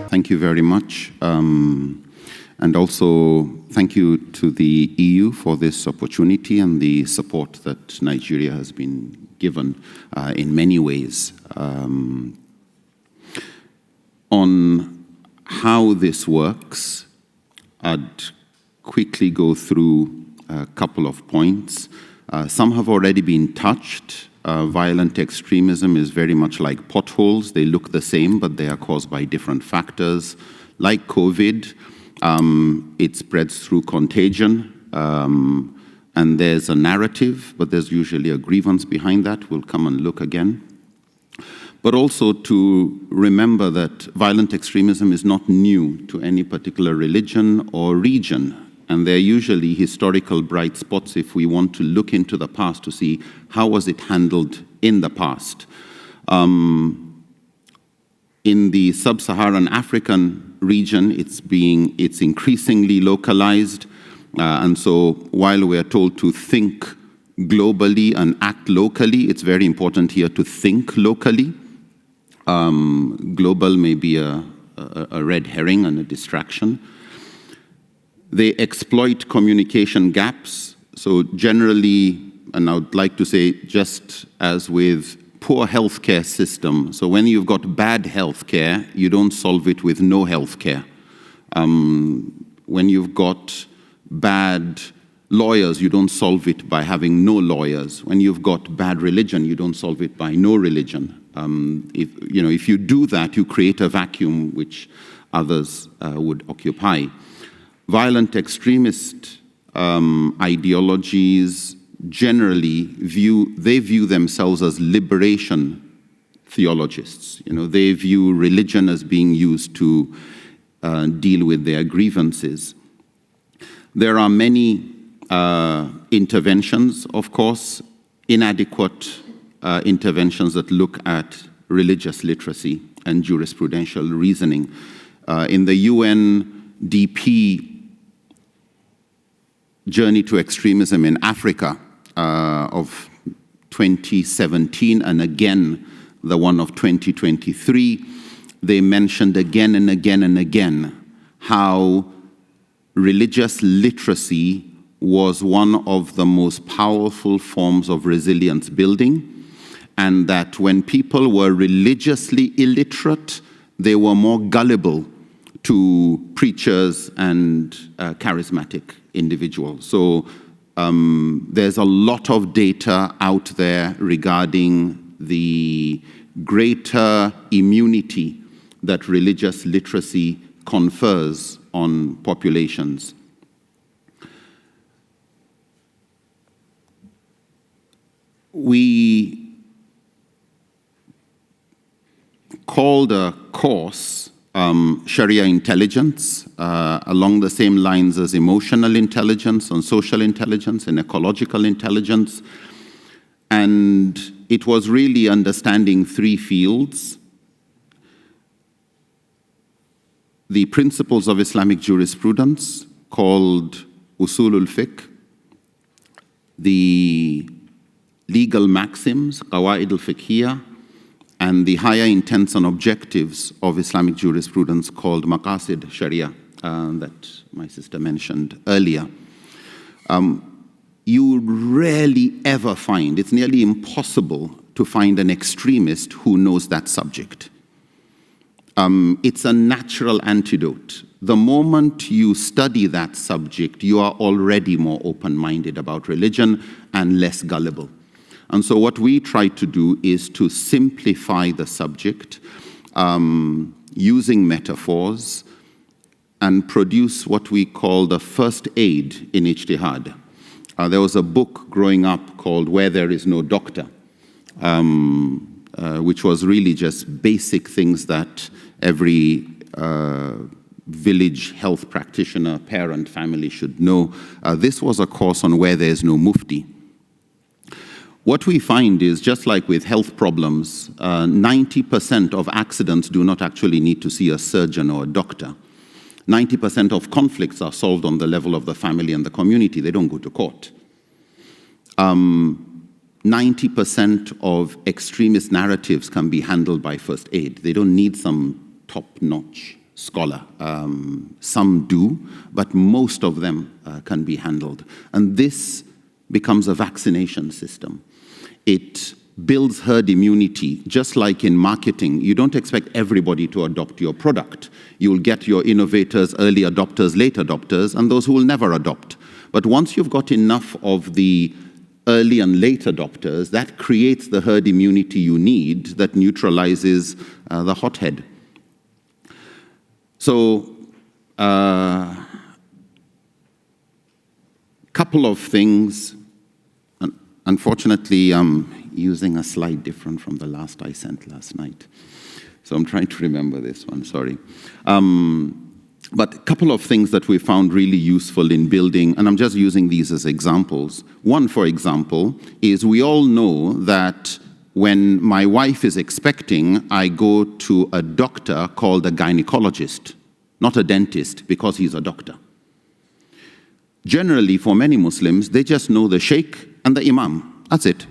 Thank you very much. And also, thank you to the EU for this opportunity and the support that Nigeria has been given in many ways. On how this works, I'd quickly go through a couple of points. Some have already been touched. Violent extremism is very much like potholes. They look the same, but they are caused by different factors. Like COVID, it spreads through contagion, and there's a narrative, but there's usually a grievance behind that. We'll come and look again. But also to remember that violent extremism is not new to any particular religion or region. And they're usually historical bright spots if we want to look into the past to see how was it handled in the past. In the sub-Saharan African region, it's increasingly localized. And so while we are told to think globally and act locally, it's very important here to think locally. Global may be a red herring and a distraction. They exploit communication gaps. So generally, and I would like to say just as with poor healthcare system, so when you've got bad healthcare, you don't solve it with no healthcare. When you've got bad lawyers, you don't solve it by having no lawyers. When you've got bad religion, you don't solve it by no religion. If you do that, you create a vacuum which others would occupy. Violent extremist ideologies generally view themselves as liberation theologists. They view religion as being used to deal with their grievances. There are many interventions, of course, inadequate interventions that look at religious literacy and jurisprudential reasoning. In the UNDP Journey to Extremism in Africa of 2017, and again the one of 2023, they mentioned again and again and again how religious literacy was one of the most powerful forms of resilience building, and that when people were religiously illiterate, they were more gullible to preachers and charismatic individuals. So there's a lot of data out there regarding the greater immunity that religious literacy confers on populations. We called a course Sharia intelligence, along the same lines as emotional intelligence and social intelligence and ecological intelligence. And it was really understanding three fields: the principles of Islamic jurisprudence, called usulul fiqh, the legal maxims, qawaid al-fiqhiyya, and the higher intents and objectives of Islamic jurisprudence, called maqasid Shariah, that my sister mentioned earlier. You rarely ever find, it's nearly impossible to find an extremist who knows that subject. It's a natural antidote. The moment you study that subject, you are already more open-minded about religion and less gullible. And so what we try to do is to simplify the subject using metaphors and produce what we call the first aid in ijtihad. There was a book growing up called Where There Is No Doctor, which was really just basic things that every village health practitioner, parent, family should know. This was a course on where there is no mufti. What we find is, just like with health problems, 90% of accidents do not actually need to see a surgeon or a doctor. 90% of conflicts are solved on the level of the family and the community. They don't go to court. 90% of extremist narratives can be handled by first aid. They don't need some top-notch scholar. Some do, but most of them can be handled. And this becomes a vaccination system. It builds herd immunity, just like in marketing. You don't expect everybody to adopt your product. You'll get your innovators, early adopters, late adopters, and those who will never adopt. But once you've got enough of the early and late adopters, that creates the herd immunity you need that neutralizes the hothead. So, couple of things. Unfortunately, I'm using a slide different from the last I sent last night. So I'm trying to remember this one, sorry. But a couple of things that we found really useful in building, and I'm just using these as examples. One, for example, is we all know that when my wife is expecting, I go to a doctor called a gynecologist, not a dentist, because he's a doctor. Generally, for many Muslims, they just know the sheikh and the imam. That's it.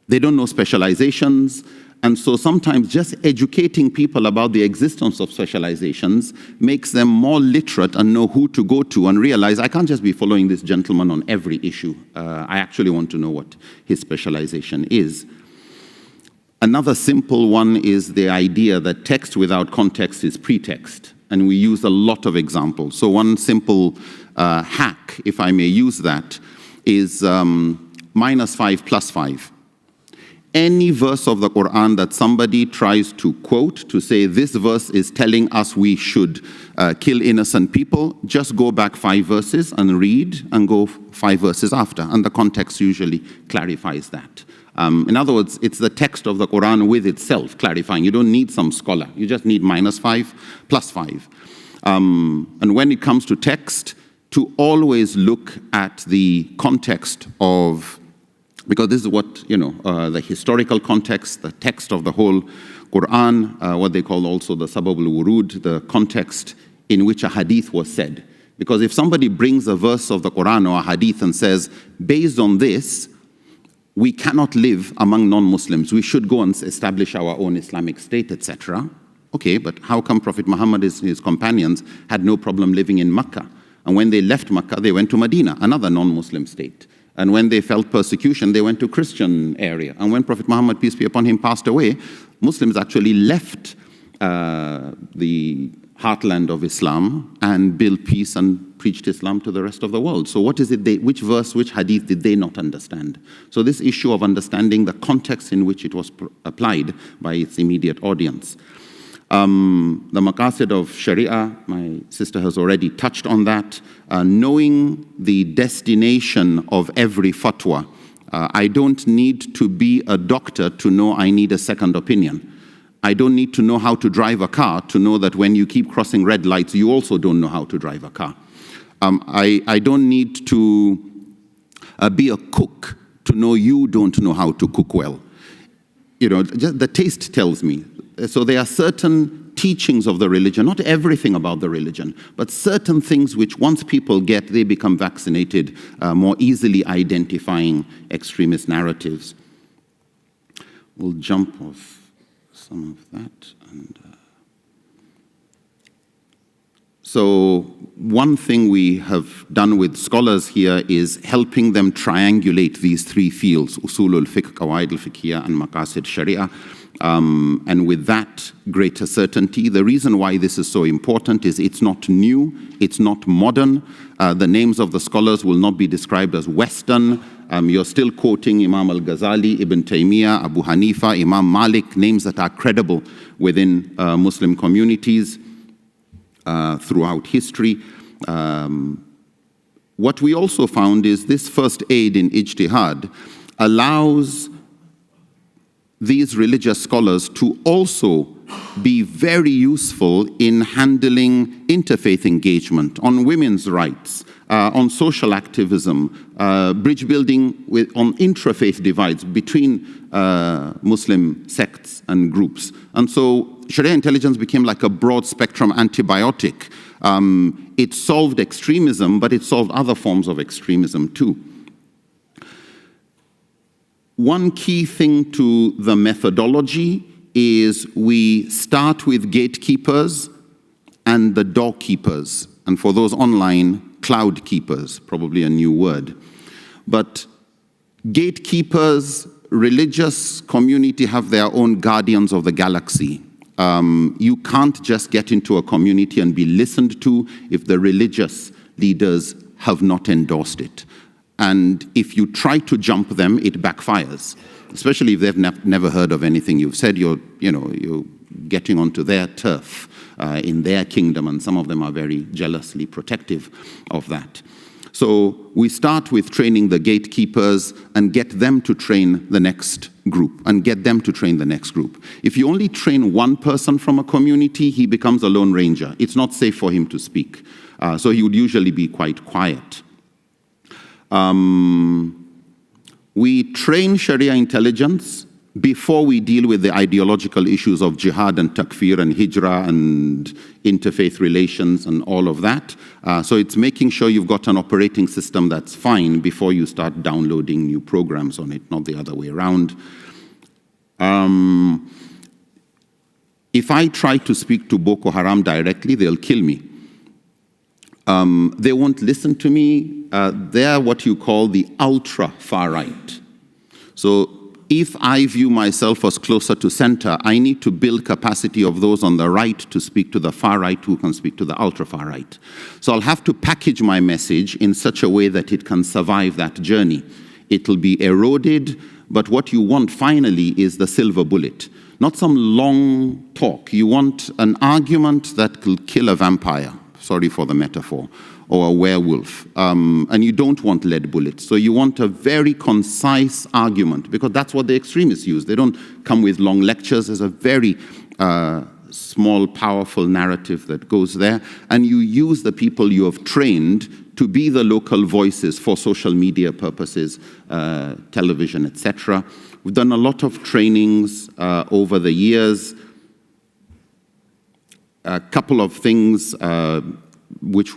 They don't know specializations. And so sometimes just educating people about the existence of specializations makes them more literate and know who to go to and realize I can't just be following this gentleman on every issue. I actually want to know what his specialization is. Another simple one is the idea that text without context is pretext. And we use a lot of examples. So one simple hack, if I may use that, is -5 + 5. Any verse of the Quran that somebody tries to quote to say this verse is telling us we should kill innocent people, just go back 5 verses and read and go 5 verses after. And the context usually clarifies that. In other words, it's the text of the Quran with itself clarifying. You don't need some scholar. You just need -5 + 5. And when it comes to text, to always look at the context of, because this is what, the historical context, the text of the whole Quran, what they call also the sabab al-wurud, the context in which a hadith was said. Because if somebody brings a verse of the Quran or a hadith and says, based on this, we cannot live among non-Muslims, we should go and establish our own Islamic state, etc. Okay, but how come Prophet Muhammad and his companions had no problem living in Mecca? And when they left Mecca, they went to Medina, another non-Muslim state. And when they felt persecution, they went to Christian area. And when Prophet Muhammad, peace be upon him, passed away, Muslims actually left the heartland of Islam and built peace and preached Islam to the rest of the world. So what is it which verse, which hadith did they not understand? So this issue of understanding the context in which it was applied by its immediate audience. The maqasid of Shariah, my sister has already touched on that. Knowing the destination of every fatwa. I don't need to be a doctor to know I need a second opinion. I don't need to know how to drive a car to know that when you keep crossing red lights, you also don't know how to drive a car. I don't need to be a cook to know you don't know how to cook well. Just the taste tells me. So there are certain teachings of the religion, not everything about the religion, but certain things which once people get, they become vaccinated, more easily identifying extremist narratives. We'll jump off some of that. So one thing we have done with scholars here is helping them triangulate these 3 fields, usulul fiqh, qawaid al-fiqhiyya, and maqasid sharia. And with that greater certainty, the reason why this is so important is it's not new, it's not modern. The names of the scholars will not be described as Western. You're still quoting Imam al-Ghazali, Ibn Taymiyyah, Abu Hanifa, Imam Malik, names that are credible within Muslim communities throughout history. What we also found is this first aid in ijtihad allows these religious scholars to also be very useful in handling interfaith engagement on women's rights, on social activism, bridge building on intrafaith divides between Muslim sects and groups. And so Sharia intelligence became like a broad spectrum antibiotic. It solved extremism, but it solved other forms of extremism too. One key thing to the methodology is we start with gatekeepers and the doorkeepers. And for those online, cloud keepers, probably a new word. But gatekeepers, religious community have their own guardians of the galaxy. You can't just get into a community and be listened to if the religious leaders have not endorsed it. And if you try to jump them, it backfires, especially if they've never heard of anything you've said. You're getting onto their turf in their kingdom, and some of them are very jealously protective of that. So we start with training the gatekeepers and get them to train the next group, and get them to train the next group. If you only train one person from a community, he becomes a lone ranger. It's not safe for him to speak. So he would usually be quite quiet. We train Sharia intelligence before we deal with the ideological issues of jihad and takfir and hijrah and interfaith relations and all of that. So it's making sure you've got an operating system that's fine before you start downloading new programs on it, not the other way around. If I try to speak to Boko Haram directly, they'll kill me. They won't listen to me. They're what you call the ultra far right. So if I view myself as closer to center, I need to build capacity of those on the right to speak to the far right who can speak to the ultra far right. So I'll have to package my message in such a way that it can survive that journey. It'll be eroded, but what you want finally is the silver bullet. Not some long talk. You want an argument that will kill a vampire. Sorry for the metaphor, or a werewolf. And you don't want lead bullets. So you want a very concise argument, because that's what the extremists use. They don't come with long lectures. There's a very small, powerful narrative that goes there. And you use the people you have trained to be the local voices for social media purposes, television, etc. We've done a lot of trainings over the years. A couple of things which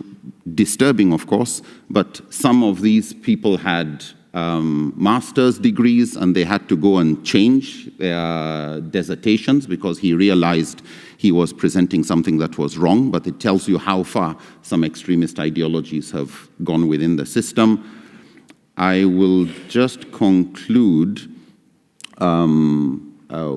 disturbing, of course, but some of these people had master's degrees and they had to go and change their dissertations because he realized he was presenting something that was wrong, but it tells you how far some extremist ideologies have gone within the system. I will just conclude.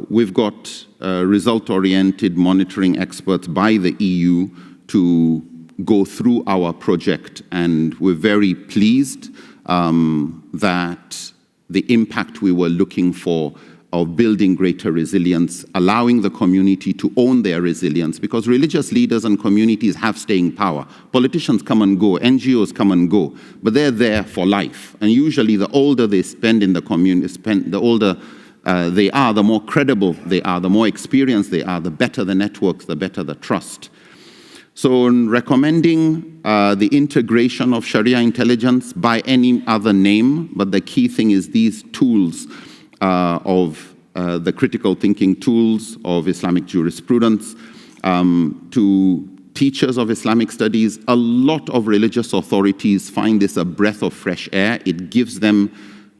We've got result-oriented monitoring experts by the EU to go through our project, and we're very pleased that the impact we were looking for of building greater resilience, allowing the community to own their resilience, because religious leaders and communities have staying power. Politicians come and go, NGOs come and go, but they're there for life. And usually the older they spend in the community, the older they are, the more credible they are, the more experienced they are, the better the networks, the better the trust. So in recommending the integration of Sharia intelligence by any other name, but the key thing is these tools of the critical thinking tools of Islamic jurisprudence to teachers of Islamic studies. A lot of religious authorities find this a breath of fresh air. It gives them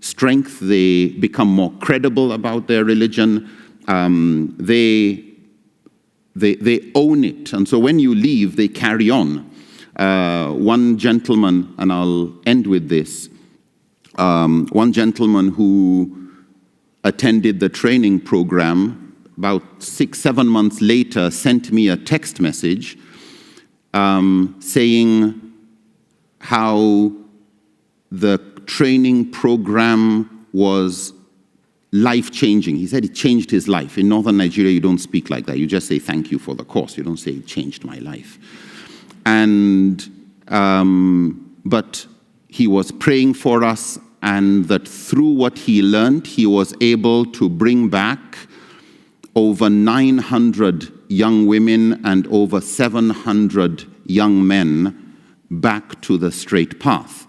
strength. They become more credible about their religion. They own it. And so when you leave, they carry on. One gentleman, and I'll end with this, one gentleman who attended the training program about 6-7 months later sent me a text message saying how the training program was life-changing. He said it changed his life. In northern Nigeria, you don't speak like that. You just say thank you for the course. You don't say it changed my life. And but he was praying for us, and that through what he learned, he was able to bring back over 900 young women and over 700 young men back to the straight path.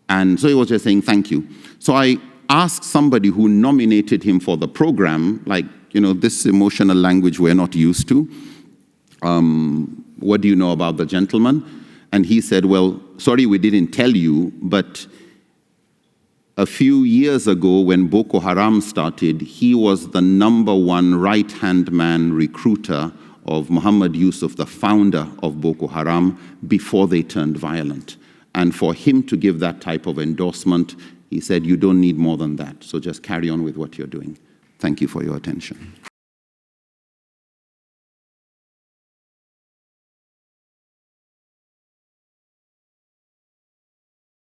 And so he was just saying thank you. So I asked somebody who nominated him for the program, like, this emotional language we're not used to. What do you know about the gentleman? And he said, well, sorry we didn't tell you, but A few years ago, when Boko Haram started, he was the #1 right-hand man recruiter of Muhammad Yusuf, the founder of Boko Haram, before they turned violent. And for him to give that type of endorsement, he said, you don't need more than that, so just carry on with what you're doing. Thank you for your attention.